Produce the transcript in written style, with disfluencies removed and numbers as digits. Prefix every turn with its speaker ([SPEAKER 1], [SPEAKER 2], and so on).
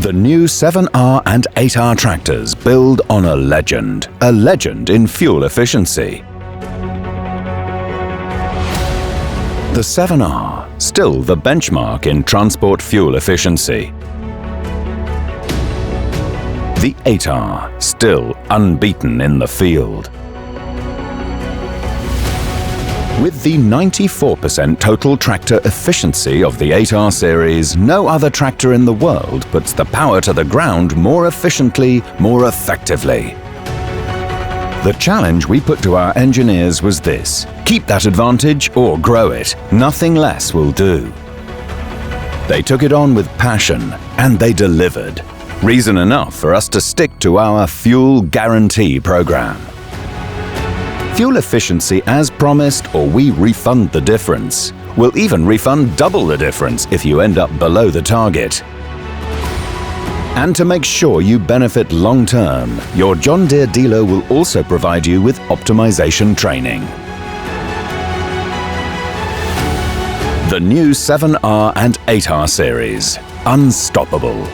[SPEAKER 1] The new 7R and 8R tractors build on a legend in fuel efficiency. The 7R, still the benchmark in transport fuel efficiency. The 8R, still unbeaten in the field. With the 94% total tractor efficiency of the 8R series, no other tractor in the world puts the power to the ground more efficiently, more effectively. The challenge we put to our engineers was this: keep that advantage or grow it. Nothing less will do. They took it on with passion, and they delivered. Reason enough for us to stick to our Fuel Guarantee program. Fuel efficiency as promised, or we refund the difference. We'll even refund double the difference if you end up below the target. And to make sure you benefit long-term, your John Deere dealer will also provide you with optimization training. The new 7R and 8R series. Unstoppable.